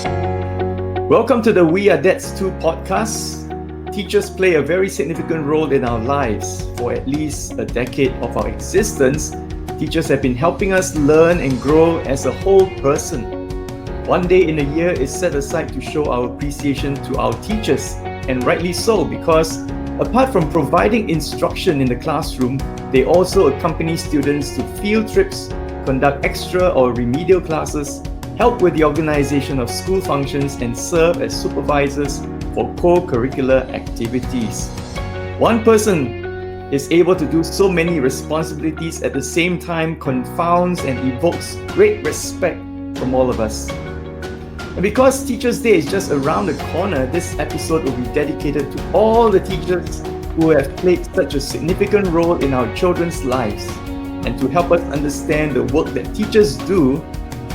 Welcome to the We Are Dads 2 podcast. Teachers play a very significant role in our lives. For at least a decade of our existence, teachers have been helping us learn and grow as a whole person. One day in a year is set aside to show our appreciation to our teachers, and rightly so, because apart from providing instruction in the classroom, they also accompany students to field trips, conduct extra or remedial classes, help with the organization of school functions, and serve as supervisors for co-curricular activities. One person is able to do so many responsibilities at the same time confounds and evokes great respect from all of us. And because Teachers' Day is just around the corner, this episode will be dedicated to all the teachers who have played such a significant role in our children's lives. And to help us understand the work that teachers do,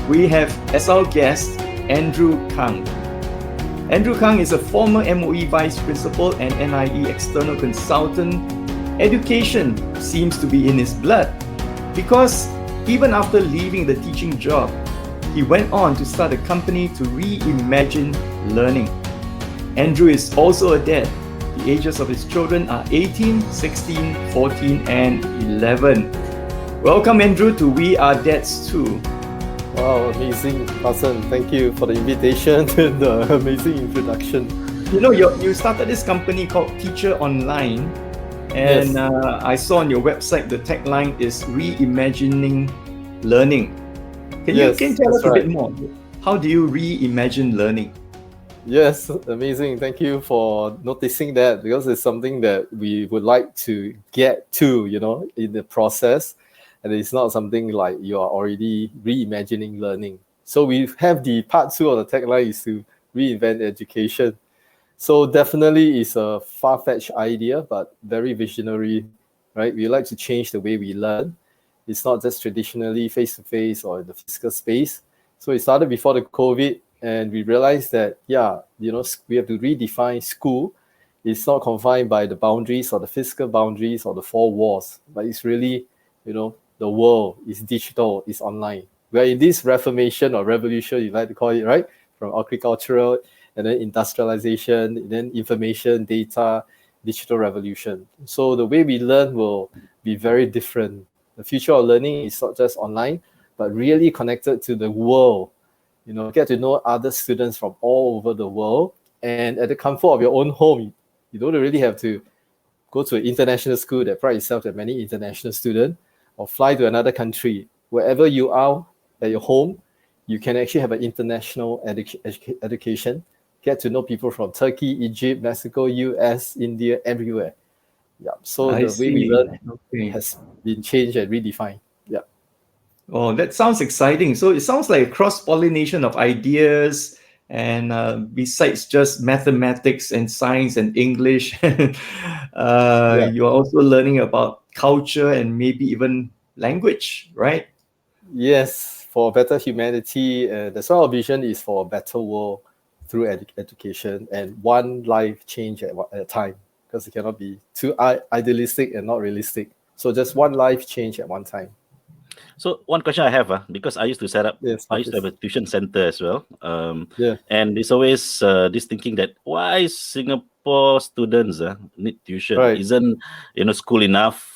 we have as our guest, Andrew Kang. Andrew Kang is a former MOE Vice Principal and NIE External Consultant. Education seems to be in his blood because even after leaving the teaching job, he went on to start a company to reimagine learning. Andrew is also a dad. The ages of his children are 18, 16, 14, and 11. Welcome, Andrew, to We Are Dads 2. Wow, amazing, Hassan. Thank you for the invitation and the amazing introduction. You know, you started this company called Teacher Online, and Yes. I saw on your website the tagline is reimagining learning. Can Yes, you tell us that's a bit right. more? How do you reimagine learning? Yes, amazing. Thank you for noticing that, because it's something that we would like to get to, in the process. And it's not something like you are already reimagining learning. So we have the part 2 of the tagline is to reinvent education. So definitely it's a far-fetched idea, but very visionary, right? We like to change the way we learn. It's not just traditionally face-to-face or in the physical space. So it started before the COVID, and we realized that, we have to redefine school. It's not confined by the boundaries or the physical boundaries or the four walls, but it's really, the world is digital, is online. We're in this reformation or revolution, you like to call it, right? From agricultural and then industrialization, and then information, data, digital revolution. So the way we learn will be very different. The future of learning is not just online, but really connected to the world. Get to know other students from all over the world. And at the comfort of your own home, you don't really have to go to an international school that prides itself at many international students, or fly to another country. Wherever you are at your home, you can actually have an international education, get to know people from Turkey, Egypt, Mexico, US, India, everywhere. Yeah. So I the way we see. learn Okay. has been changed and redefined. Yeah. Oh, that sounds exciting. So it sounds like a cross-pollination of ideas, and besides just mathematics and science and English, Yeah. you're also learning about culture and maybe even language, right? Yes, for better humanity. That's why our vision is for a better world through education, and one life change at a time, because it cannot be too idealistic and not realistic. So just one life change at one time. So one question I have, because I used to Yes, I used to have a Hafiz. tuition center as well. Yeah, And it's always this thinking that why Singapore students need tuition? right. Isn't school enough?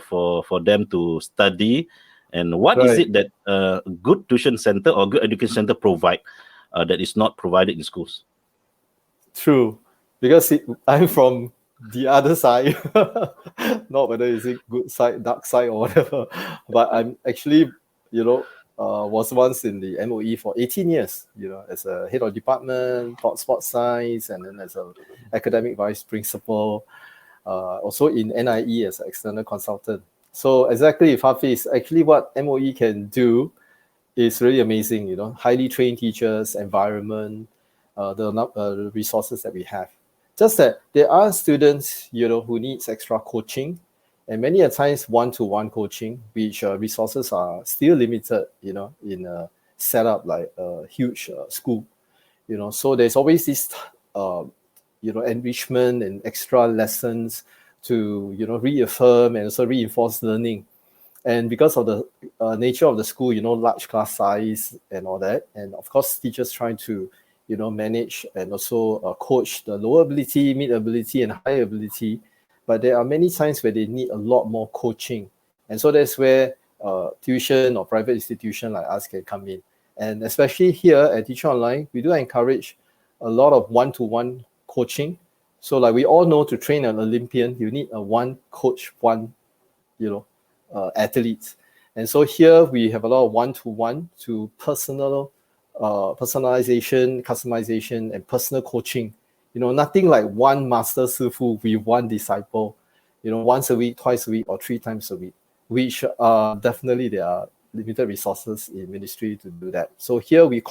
For them to study. And what is Right. it that good tuition center or good education center provide that is not provided in schools? True. Because I'm from the other side, not whether is it good side, dark side, or whatever. But I'm actually, was once in the MOE for 18 years, as a head of department, taught sports science, and then as a academic vice principal, also in NIE as an external consultant. So exactly, Hafiz, actually what MOE can do is really amazing, highly trained teachers, environment, the resources that we have. Just that there are students, who needs extra coaching, and many a times one-to-one coaching, which resources are still limited, in a setup like a huge school, So there's always this, enrichment and extra lessons to, reaffirm and also reinforce learning. And because of the nature of the school, large class size and all that, and of course teachers trying to manage and also coach the lower ability, mid ability, and high ability, but there are many times where they need a lot more coaching, and so that's where tuition or private institution like us can come in. And especially here at Teacher Online, we do encourage a lot of one-to-one coaching. So like we all know, to train an Olympian, you need a one coach, one athletes. And so here we have a lot of one-to-one to personalization, customization, and personal coaching. Nothing like one master sifu with one disciple, once a week, twice a week, or 3 times a week, which definitely there are limited resources in ministry to do that. So here we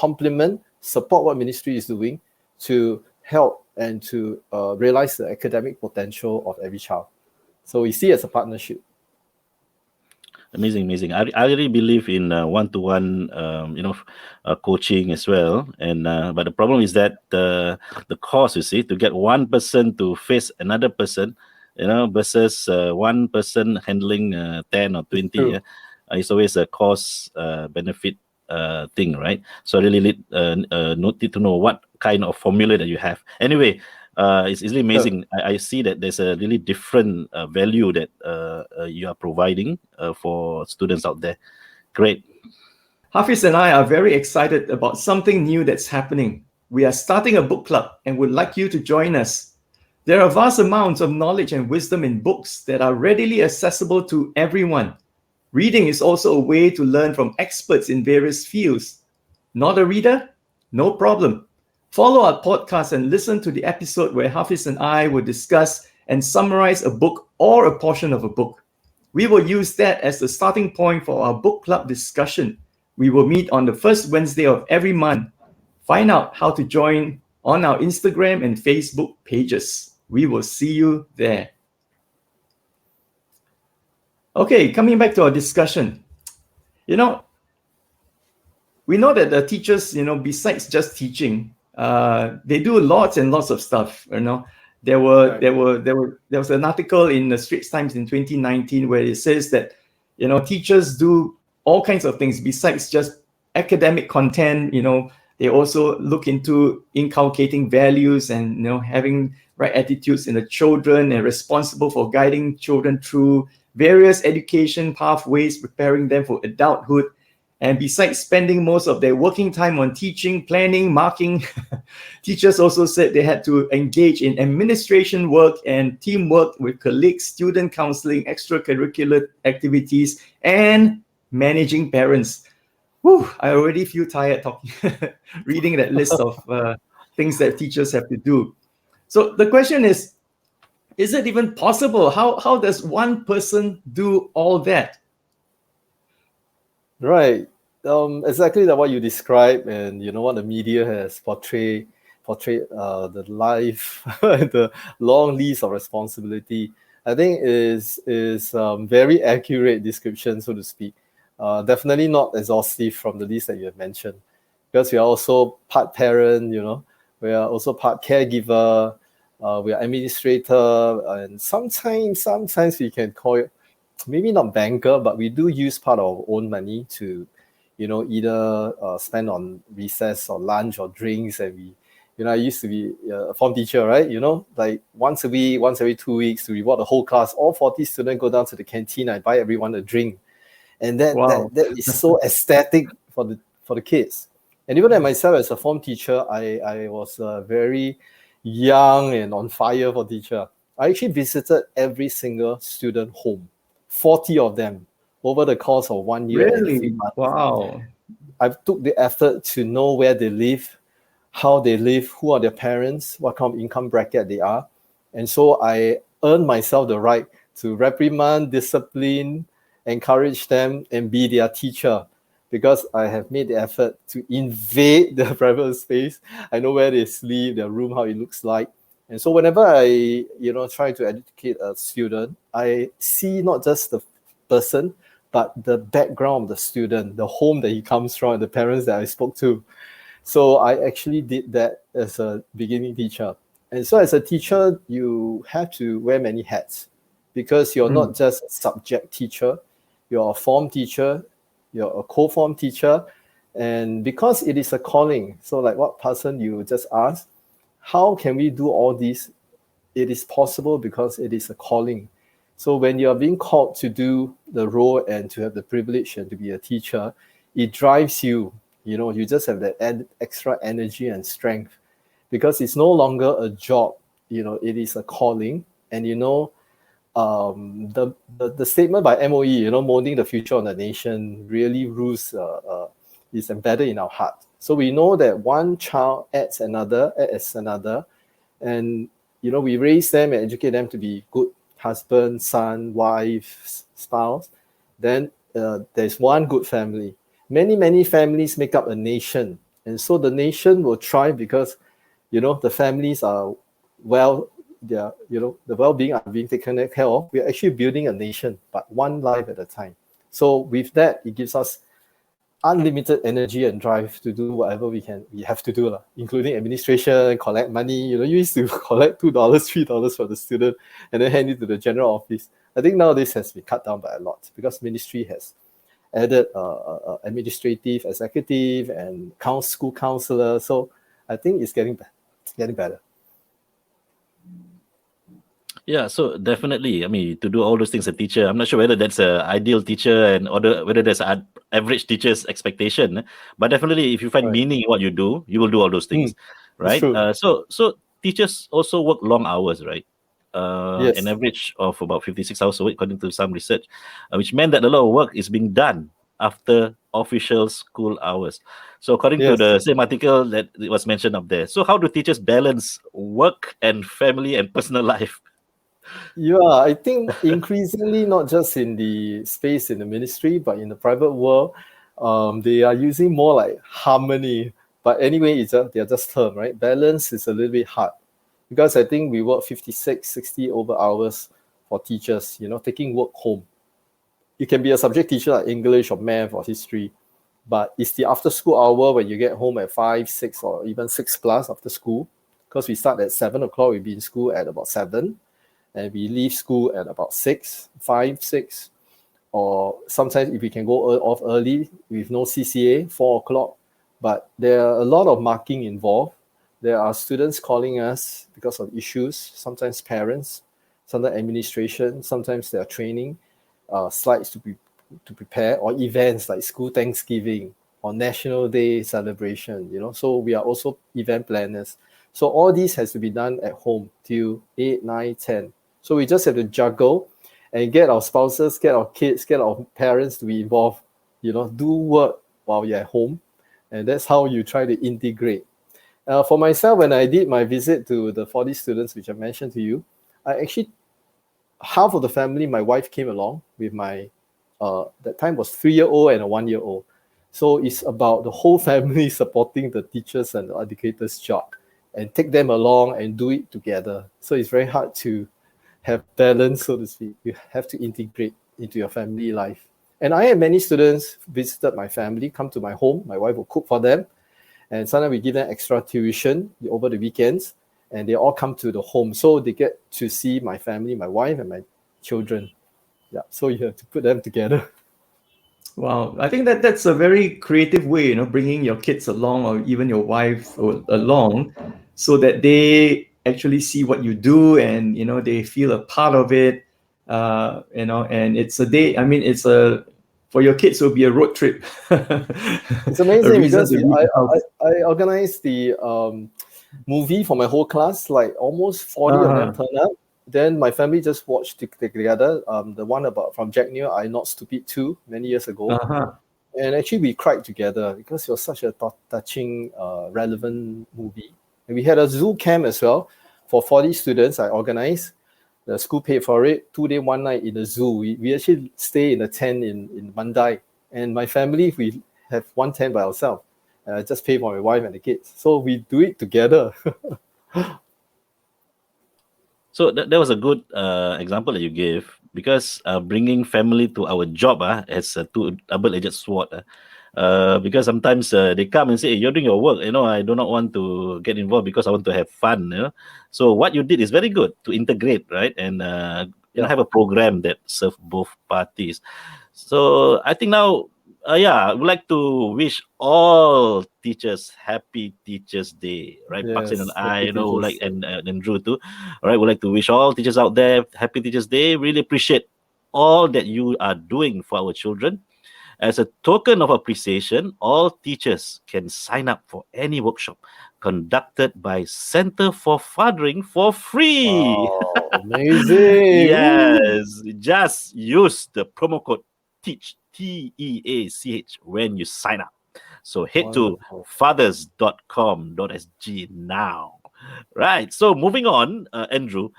support what ministry is doing to help and to realize the academic potential of every child. So we see it as a partnership. Amazing. I really believe in one-to-one, coaching as well. And but the problem is that the cost, you see, to get one person to face another person, versus one person handling 10 or 20, it's always a cost benefit thing, right? So I really need to know what kind of formula that you have. Anyway. It's really amazing. I see that there's a really different value that you are providing for students out there. Great. Hafiz and I are very excited about something new that's happening. We are starting a book club and would like you to join us. There are vast amounts of knowledge and wisdom in books that are readily accessible to everyone. Reading is also a way to learn from experts in various fields. Not a reader? No problem. Follow our podcast and listen to the episode where Hafiz and I will discuss and summarize a book or a portion of a book. We will use that as the starting point for our book club discussion. We will meet on the first Wednesday of every month. Find out how to join on our Instagram and Facebook pages. We will see you there. Okay, coming back to our discussion. We know that the teachers, besides just teaching, they do lots and lots of stuff. There was an article in the Straits Times in 2019 where it says that teachers do all kinds of things besides just academic content. They also look into inculcating values and having right attitudes in the children, and responsible for guiding children through various education pathways, preparing them for adulthood. And besides spending most of their working time on teaching, planning, marking, teachers also said they had to engage in administration work and teamwork with colleagues, student counseling, extracurricular activities, and managing parents. Whew, I already feel tired reading that list of things that teachers have to do. So the question is it even possible? How does one person do all that? Right. Exactly what you described, and what the media has portrayed the life, the long list of responsibility. I think is very accurate description, so to speak. Definitely not exhaustive from the list that you have mentioned, because we are also part parent. We are also part caregiver. We are administrator, and sometimes we can call it maybe not banker, but we do use part of our own money to either spend on recess or lunch or drinks. And I used to be a form teacher, right? Like once a week, once every 2 weeks, to reward the whole class, all 40 students go down to the canteen. I buy everyone a drink, and that is so ecstatic for the kids. And even at myself as a form teacher, I was very young and on fire for teacher. I actually visited every single student home, 40 of them, over the course of 1 year. Really? And 3 months. Wow. I took the effort to know where they live, how they live, who are their parents, what kind of income bracket they are. And so I earned myself the right to reprimand, discipline, encourage them, and be their teacher, because I have made the effort to invade their private space. I know where they sleep, their room, how it looks like. And so whenever I, try to educate a student, I see not just the person, but the background of the student, the home that he comes from, and the parents that I spoke to. So I actually did that as a beginning teacher. And so as a teacher, you have to wear many hats, because you're not just a subject teacher, you're a form teacher, you're a co-form teacher, and because it is a calling, so like what person you just asked, how can we do all this? It is possible because it is a calling. So when you are being called to do the role and to have the privilege and to be a teacher, it drives you. You just have that extra energy and strength because it's no longer a job. It is a calling. And the statement by MOE, molding the future of the nation, really is embedded in our heart. So we know that one child adds another, and we raise them and educate them to be good husband, son, wife, spouse. Then there's one good family. Many families make up a nation, and so the nation will thrive because the families are the well-being are being taken care of. We're actually building a nation, but one life at a time. So with that, it gives us unlimited energy and drive to do whatever we have to do, including administration, collect money. You used to collect $2, $3 for the student and then hand it to the general office. I think now this has been cut down by a lot because ministry has added administrative, executive, and school counselor. So I think it's getting better. Yeah, so definitely, I mean, to do all those things, a teacher, I'm not sure whether that's an ideal teacher and whether that's an average teacher's expectation, but definitely if you find meaning in what you do, you will do all those things, right? So teachers also work long hours, right? Yes. An average of about 56 hours a week, according to some research, which meant that a lot of work is being done after official school hours. So according to the same article that it was mentioned up there, so how do teachers balance work and family and personal life? Yeah, I think increasingly, not just in the space in the ministry, but in the private world, they are using more like harmony. But anyway, they're just term, right? Balance is a little bit hard because I think we work 56, 60 over hours for teachers, taking work home. You can be a subject teacher like English or math or history, but it's the after school hour when you get home at 5, 6, or even 6 plus after school, because we start at 7 o'clock, we'll be in school at about 7. And we leave school at about 6, or sometimes if we can go off early with no CCA, 4 o'clock. But there are a lot of marking involved. There are students calling us because of issues, sometimes parents, sometimes administration, sometimes they are training, slides to prepare, or events like school Thanksgiving or National Day celebration, So we are also event planners. So all this has to be done at home till 8, 9, 10. So we just have to juggle and get our spouses, get our kids, get our parents to be involved, do work while you're at home. And that's how you try to integrate. For myself, when I did my visit to the 40 students, which I mentioned to you, half of the family, my wife came along with my, that time was 3-year-old and a 1-year-old. So it's about the whole family supporting the teachers and the educators' job and take them along and do it together. So it's very hard to have balance, so to speak. You have to integrate into your family life. And I had many students visited my family, come to my home. My wife will cook for them. And sometimes we give them extra tuition over the weekends. And they all come to the home. So they get to see my family, my wife, and my children. Yeah, so you have to put them together. Wow, I think that's a very creative way, bringing your kids along or even your wife along so that they actually see what you do and, they feel a part of it, and it's a day, for your kids, it will be a road trip. It's amazing because I organized the movie for my whole class, like almost 40 of them turned up. Then my family just watched together. The one from Jack Neo, I Not Stupid 2, many years ago. And actually we cried together because it was such a touching, relevant movie. And we had a zoo camp as well for 40 students. I organized. The school paid for it. 2 days, 1 night in the zoo. We actually stay in a tent in Mandai. And my family, we have one tent by ourselves. I just pay for my wife and the kids. So we do it together. So that was a good example that you gave, because bringing family to our job has a double-edged sword. Because sometimes they come and say, "You're doing your work. I do not want to get involved because I want to have fun." So what you did is very good to integrate, right? And have a program that serves both parties. So I think now, yeah, I would like to wish all teachers happy Teachers Day, right? Paksin and Yes, I, happy would like, teachers. and Drew too. All right, would like to wish all teachers out there happy Teachers Day. Really appreciate all that you are doing for our children. As a token of appreciation, all teachers can sign up for any workshop conducted by Center for Fathering for free. Wow, amazing. Woo. Yes, just use the promo code TEACH, TEACH, when you sign up. So head to Wonderful. fathers.com.sg now. Right. So moving on, Andrew,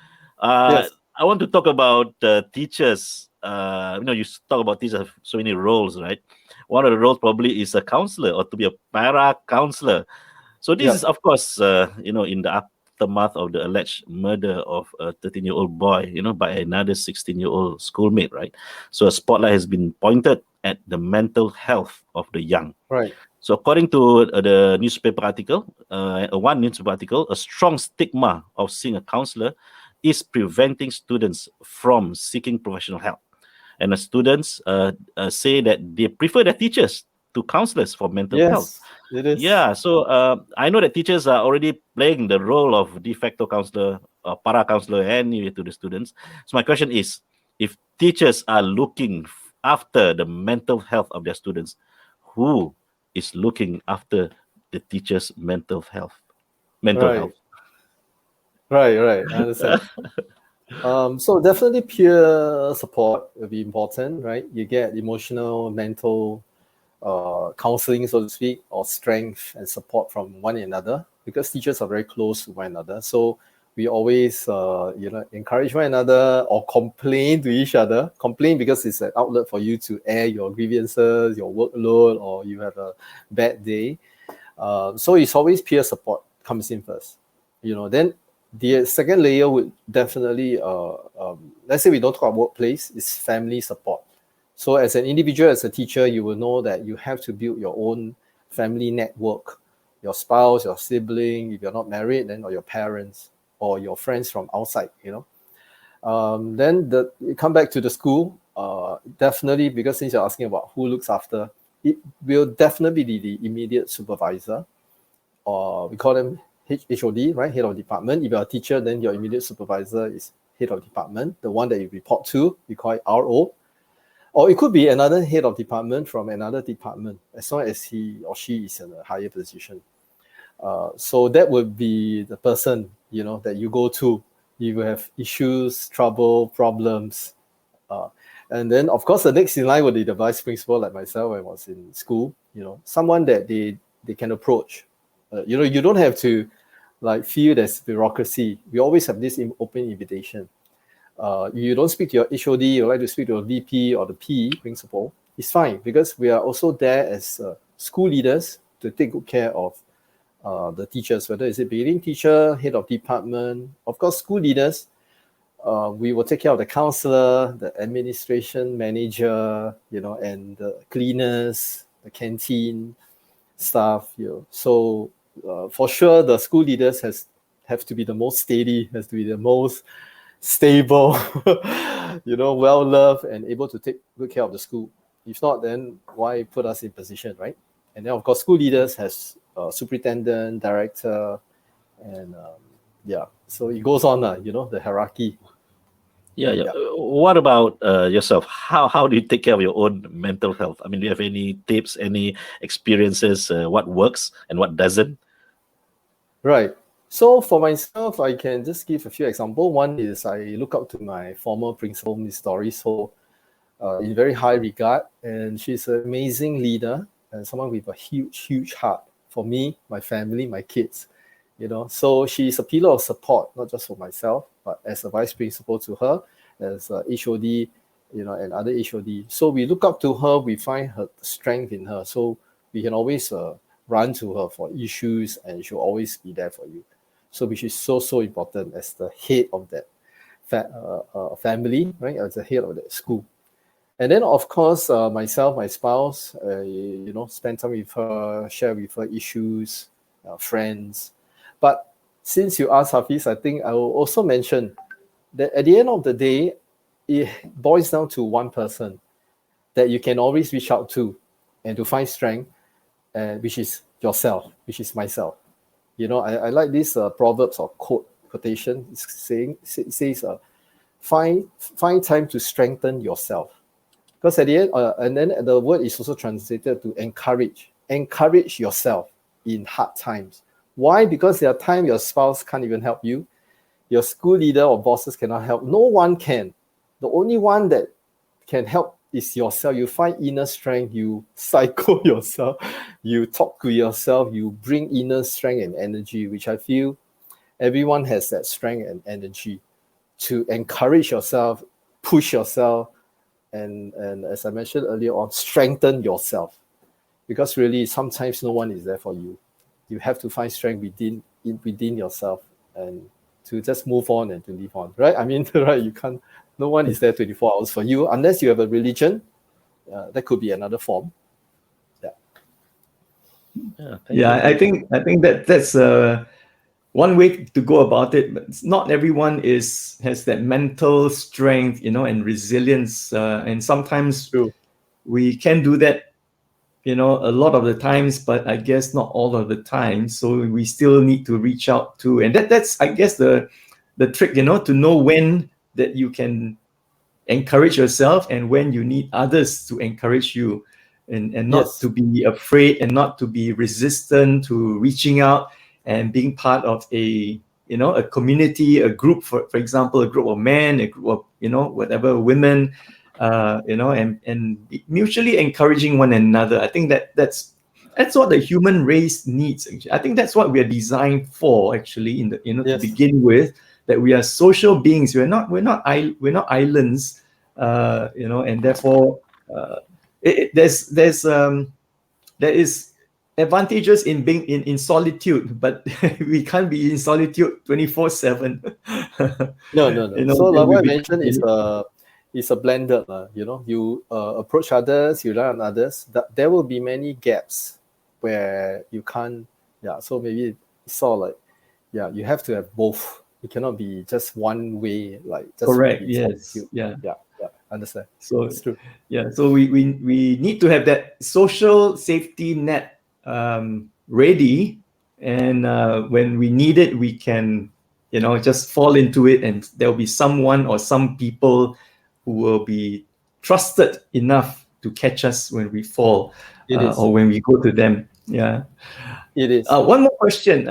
Yes. I want to talk about teachers. You talk about teachers have so many roles, right? One of the roles probably is a counselor or to be a para counselor. So this is, Yep. of course, in the aftermath of the alleged murder of a 13-year-old boy, by another 16-year-old schoolmate, right? So a spotlight has been pointed at the mental health of the young. Right. So according to the newspaper article, one newspaper article, a strong stigma of seeing a counselor is preventing students from seeking professional help. And the students say that they prefer their teachers to counselors for mental health. Yes, it is. Yeah, so I know that teachers are already playing the role of de facto counselor, para counselor, anyway to the students. So my question is, if teachers are looking after the mental health of their students, who is looking after the teachers' mental health? Mental Right. health. Right. Right. I understand. So definitely peer support will be important, right? You get emotional, mental counseling, so to speak, or strength and support from one another because teachers are very close to one another. So we always, encourage one another or complain to each other. Complain because it's an outlet for you to air your grievances, your workload, or you have a bad day. So it's always peer support comes in first. Then the second layer would definitely, let's say we don't talk about workplace, is family support. So as an individual, as a teacher, you will know that you have to build your own family network, your spouse, your sibling, if you're not married, then or your parents or your friends from outside. Then you come back to the school, definitely, because since you're asking about who looks after, it will definitely be the immediate supervisor, or we call them HOD, right? Head of department. If you're a teacher, then your immediate supervisor is head of department, the one that you report to, we call it RO. Or it could be another head of department from another department, as long as he or she is in a higher position. So that would be the person, that you go to. You will have issues, trouble, problems. And then, of course, the next in line would be the vice principal, like myself when I was in school, someone that they can approach. You don't have to feel there's bureaucracy. We always have this open invitation. You don't speak to your HOD, you like to speak to a VP or the P principal, it's fine because we are also there as school leaders to take good care of the teachers, whether it's a beginning teacher, head of department, of course, school leaders. We will take care of the counselor, the administration manager, and the cleaners, the canteen staff. So for sure, the school leaders have to be the most steady, has to be the most stable, well loved and able to take good care of the school. If not, then why put us in position, right? And then of course, school leaders has superintendent, director, and so it goes on, the hierarchy. Yeah. Yeah. What about yourself? How do you take care of your own mental health? I mean, do you have any tips, any experiences? What works and what doesn't? Right. So for myself, I can just give a few examples. One is I look up to my former principal, Miss Doris Ho, in very high regard, and she's an amazing leader and someone with a huge, huge heart for me, my family, my kids. So she's a pillar of support, not just for myself, but as a vice principal to her, as a HOD, and other HOD. So we look up to her, we find her strength in her. So we can always run to her for issues, and she'll always be there for you. So which is so, so important as the head of that family, right? As the head of that school. And then, of course, myself, my spouse, spend time with her, share with her issues, friends. But since you asked, Hafiz, I think I will also mention that at the end of the day, it boils down to one person. that you can always reach out to and to find strength, which is yourself, which is myself. I like this proverbs or quotation. It says, find time to strengthen yourself. Because at the end, and then the word is also translated to encourage. Encourage yourself in hard times. Why? Because there are times your spouse can't even help you. Your school leader or bosses cannot help. No one can. The only one that can help is yourself. You find inner strength. You psycho yourself. You talk to yourself. You bring inner strength and energy, which I feel everyone has that strength and energy to encourage yourself, push yourself, and as I mentioned earlier on, strengthen yourself. Because really, sometimes no one is there for you. You have to find strength within yourself and to just move on and to live on, right? I mean, right? You can't. No one is there 24 hours for you unless you have a religion. That could be another form. Yeah, I think that's one way to go about it. But not everyone has that mental strength, and resilience. And sometimes we can do that, a lot of the times, but I guess not all of the time. So we still need to reach out to, and that's I guess the trick, to know when that you can encourage yourself and when you need others to encourage you, and not to be afraid and not to be resistant to reaching out and being part of a community, a group, for example, a group of men, a group of whatever women, and mutually encouraging one another. I think that's what the human race needs. I think that's what we are designed for, actually, to begin with, that we are social beings. We're not islands, and therefore there is advantages in being in solitude, but we can't be in solitude 24/7. No. So like what I mentioned is a blended. You approach others, you learn on others. There will be many gaps where you can't. Yeah. So maybe it's sort of like, you have to have both. It cannot be just one way. Like just correct. Yes. Yeah. Understand. So it's true. Yeah. So we need to have that social safety net ready, and when we need it, we can just fall into it, and there'll be someone or some people who will be trusted enough to catch us when we fall, or when we go to them. Yeah. It is. One more question.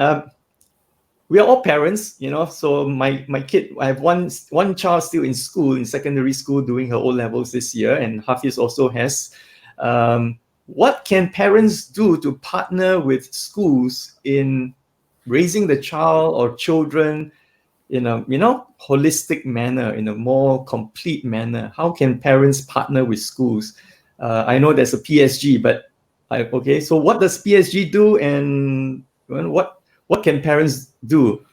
We are all parents, so my kid, I have one child still in school, in secondary school, doing her O-levels this year, and Hafiz also has. What can parents do to partner with schools in raising the child or children in a holistic manner, in a more complete manner? How can parents partner with schools? I know there's a PSG, but so what does PSG do, and what can parents do?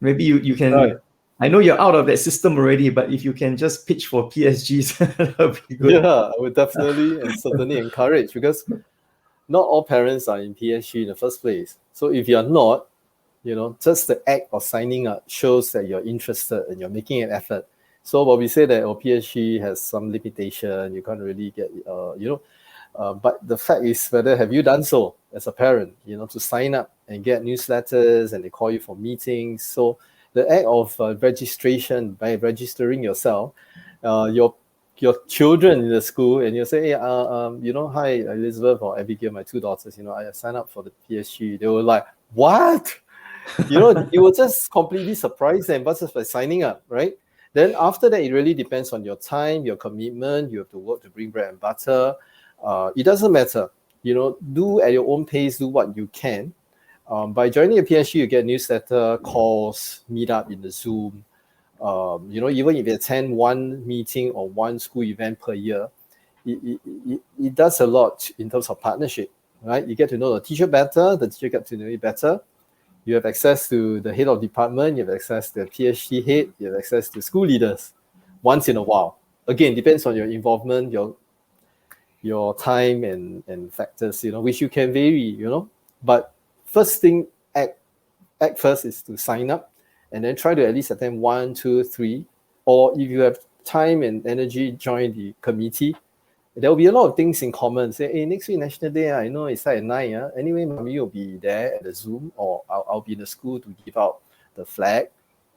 Maybe you can. Right. I know you're out of that system already, but if you can just pitch for PSGs, that would be good. Yeah, I would definitely and certainly encourage, because not all parents are in PSG in the first place. So if you're not, just the act of signing up shows that you're interested and you're making an effort. So when we say that PSG has some limitation, you can't really get, but the fact is, whether have you done so as a parent, to sign up and get newsletters, and they call you for meetings. So the act of registration, by registering yourself, your children in the school, and you say, hey, hi Elizabeth or Abigail, my two daughters, I signed up for the PSG. They were like, what? You were just completely surprised them, but just by signing up, right? Then after that, it really depends on your time, your commitment. You have to work to bring bread and butter. It doesn't matter. Do at your own pace, do what you can. By joining a PSG, you get newsletter, calls, meet up in the Zoom. Even if you attend one meeting or one school event per year, it does a lot in terms of partnership, right? You get to know the teacher better, the teacher gets to know you better. You have access to the head of department, you have access to the PSG head, you have access to school leaders once in a while. Again, depends on your involvement, your time and factors, which you can vary, But first thing, act first is to sign up, and then try to at least attend 1, 2, 3, or if you have time and energy, join the committee. there will be a lot of things in common. Say, hey, next week National Day, I know it's at 9. Anyway, mommy will be there at the Zoom, or I'll be in the school to give out the flag.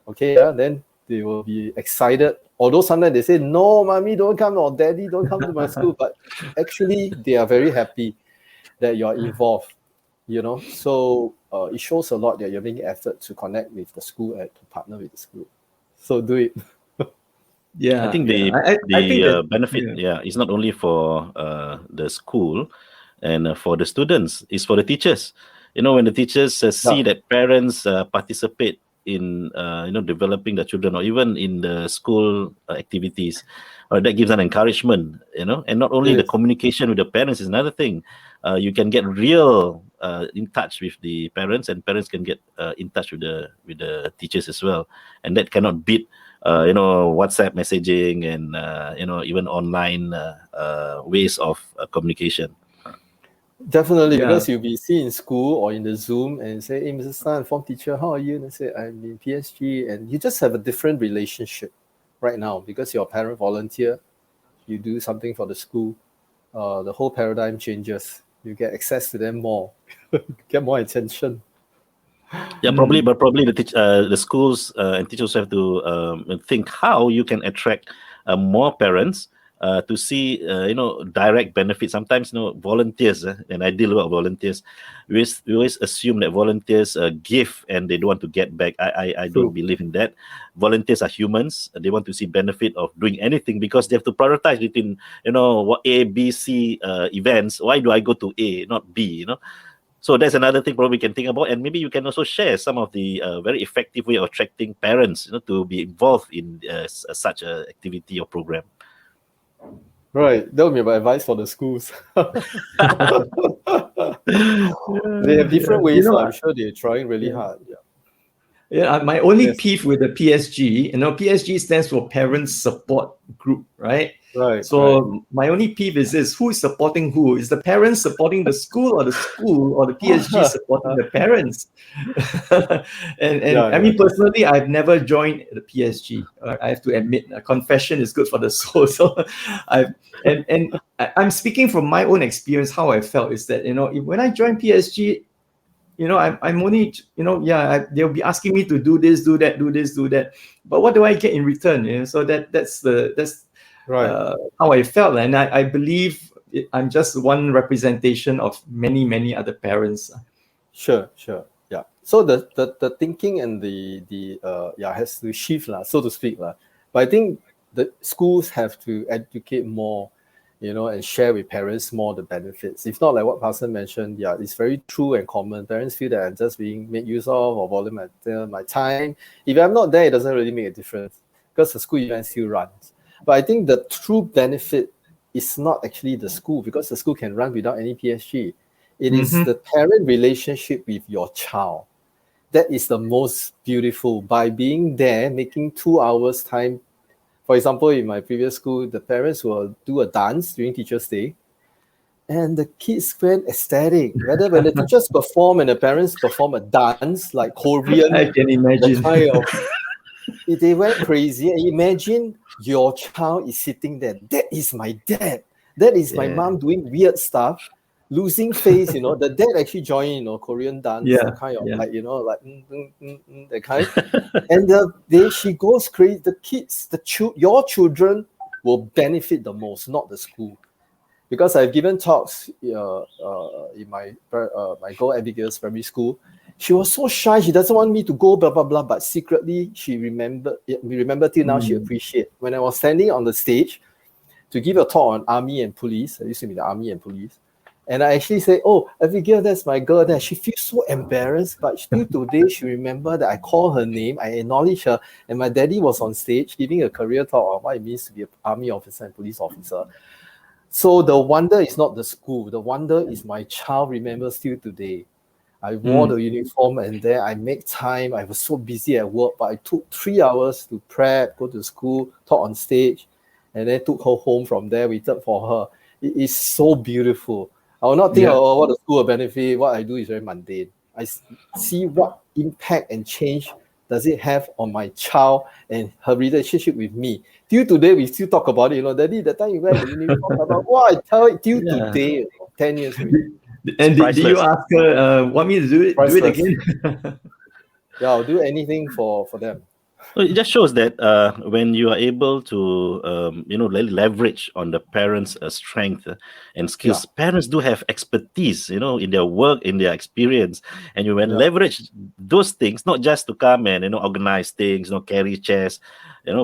Okay, then they will be excited. Although sometimes they say, no, mommy, don't come, or daddy, don't come to my school. But actually, they are very happy that you're involved, So it shows a lot that you're making effort to connect with the school and to partner with the school. So do it. I think the I think that, benefit, is not only for the school and for the students, it's for the teachers. When the teachers see that parents participate in developing the children, or even in the school activities, that gives an encouragement. And not only the communication with the parents is another thing. You can get real in touch with the parents, and parents can get in touch with the teachers as well, and that cannot beat WhatsApp messaging and even online ways of communication. Definitely, because you'll be seen in school or in the Zoom and say, hey, Mr. Tan, form teacher, how are you? And I say, I'm in PSG. And you just have a different relationship right now because you're a parent volunteer. You do something for the school. The whole paradigm changes. You get access to them more, get more attention. Yeah, probably, but probably the schools and teachers have to think how you can attract more parents to see direct benefits. Sometimes volunteers, and I deal with volunteers. We always assume that volunteers give and they don't want to get back. I don't believe in that. Volunteers are humans. They want to see benefit of doing anything because they have to prioritize between what A, B, C events. Why do I go to A, not B? So that's another thing probably we can think about, and maybe you can also share some of the very effective way of attracting parents, to be involved in such a activity or program. Right, that would be my advice for the schools. They have different ways. I'm sure they're trying really hard. Yeah, my only peeve with the PSG, PSG stands for Parents Support Group, right? Right. So my only peeve is this: who is supporting who? Is the parents supporting the school, or the school, or the PSG supporting the parents? I mean, personally, I've never joined the PSG. I have to admit, a confession is good for the soul. So, I'm speaking from my own experience. How I felt is that when I joined PSG, I'm only, they'll be asking me to do this, do that, do this, do that. But what do I get in return? So that's right. How I felt. And I believe I'm just one representation of many, many other parents. Sure. Yeah. So the thinking and the has to shift, so to speak. But I think the schools have to educate more, and share with parents more the benefits. If not, like what Pastor mentioned, it's very true and common. Parents feel that I'm just being made use of or volunteer my time. If I'm not there, it doesn't really make a difference because the school event still runs. But I think the true benefit is not actually the school, because the school can run without any PSG. It is the parent relationship with your child. That is the most beautiful. By being there, making 2 hours time. For example, in my previous school, the parents will do a dance during Teacher's Day, and the kids went ecstatic. Whether when the teachers perform and the parents perform a dance like Korean, I can imagine. They went crazy. And imagine your child is sitting there. That is my dad. That is my mom doing weird stuff, losing face. The dad actually joined, Korean dance, kind of like, that kind. And she goes crazy. The kids, your children will benefit the most, not the school. Because I've given talks in my girl Abigail's primary school. She was so shy. She doesn't want me to go, blah, blah, blah. But secretly, she remembered till now. She appreciates. When I was standing on the stage to give a talk on army and police, I used to be the army and police. And I actually say, oh, Abigail, that's my girl there. She feels so embarrassed, but still today she remembered that I call her name, I acknowledge her, and my daddy was on stage giving a career talk on what it means to be an army officer and police officer. So the wonder is not the school. The wonder is my child remembers still today. I wore the uniform and then I make time. I was so busy at work, but I took 3 hours to prep, go to school, talk on stage, and then took her home from there, waited for her. It is so beautiful. I will not think what the school will benefit. What I do is very mundane. I see what impact and change does it have on my child and her relationship with me? Till today, we still talk about it. Daddy, that time you wear the uniform, wow, I tell it till today, 10 years already. And did you priceless. ask her, want me to do it Priceless. again? Yeah, I'll do anything for them. Well, it just shows that when you are able to, leverage on the parents' strength and skills, parents do have expertise, in their work, in their experience, and you when leverage those things, not just to come and organize things, carry chairs,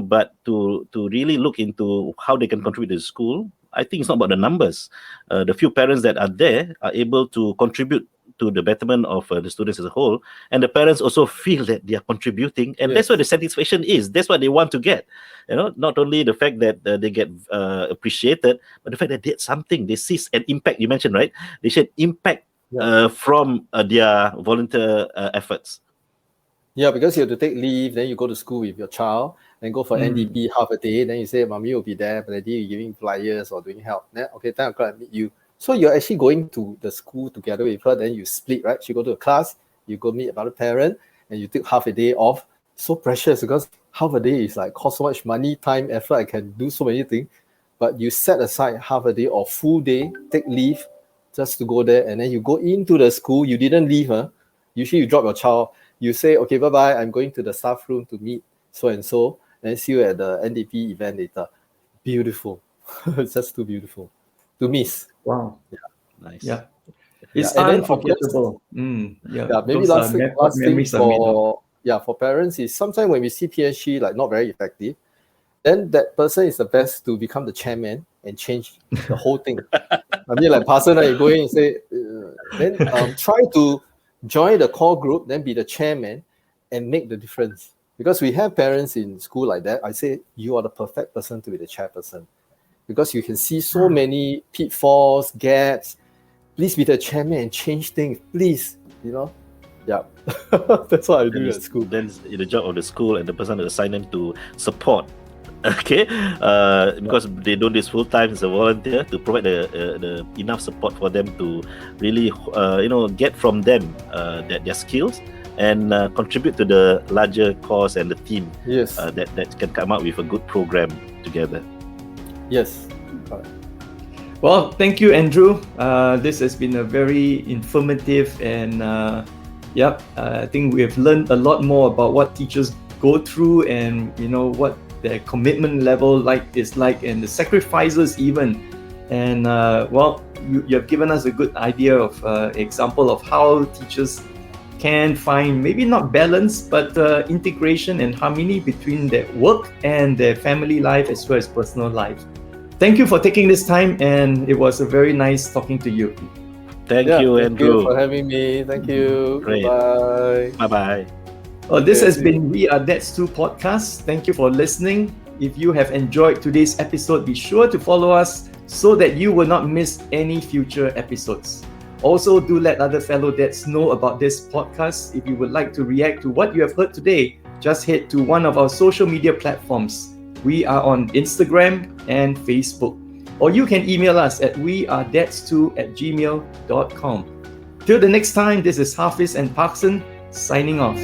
but to really look into how they can contribute to the school. I think it's not about the numbers. The few parents that are there are able to contribute to the betterment of the students as a whole, and the parents also feel that they are contributing, and that's what the satisfaction is. That's what they want to get. Not only the fact that they get appreciated, but the fact that they did something. They see an impact. You mentioned, right? They should impact from their volunteer efforts. Yeah, because you have to take leave, then you go to school with your child, and go for NDP half a day. Then you say, "Mommy will be there, but Daddy will giving flyers or doing help." Then, okay, 10 o'clock I meet you. So you're actually going to the school together with her. Then you split, right? She go to a class, you go meet another parent, and you take half a day off. So precious because half a day is like cost so much money, time, effort. I can do so many things, but you set aside half a day or full day, take leave, just to go there, and then you go into the school. You didn't leave, huh? Usually you drop your child. You say, okay, bye-bye, I'm going to the staff room to meet so-and-so, and see you at the NDP event later. Beautiful. It's just too beautiful to miss. Wow. Yeah. Nice. Yeah. It's And then unforgettable. maybe Those last thing memories are made of. for parents is sometimes when we see PSG like not very effective, then that person is the best to become the chairman and change the whole thing. I mean, like Parson, you go in and say, then try to join the core group, then be the chairman and make the difference. Because we have parents in school like that. I say, you are the perfect person to be the chairperson. Because you can see so many pitfalls, gaps. Please be the chairman and change things, please. Yeah. That's what I do at school. Then the job of the school and the person that assigned them to support. Okay, because they do this full time as a volunteer to provide the enough support for them to really get from them their skills and contribute to the larger cause and the team. Yes. That can come up with a good program together. Yes. Well, thank you, Andrew. This has been a very informative and I think we have learned a lot more about what teachers go through and what their commitment level is like and the sacrifices even. And you have given us a good idea of example of how teachers can find maybe not balance but integration and harmony between their work and their family life as well as personal life. Thank you for taking this time, and it was a very nice talking to you. Thank you, Andrew. Thank you for having me. Thank you. Great. Bye. Bye-bye. This has been We Are Dads 2 podcast. Thank you for listening. If you have enjoyed today's episode, be sure to follow us so that you will not miss any future episodes. Also, do let other fellow dads know about this podcast. If you would like to react to what you have heard today, just head to one of our social media platforms. We are on Instagram and Facebook. Or you can email us at wearedads2@gmail.com. Till the next time, this is Hafiz and Parkson signing off.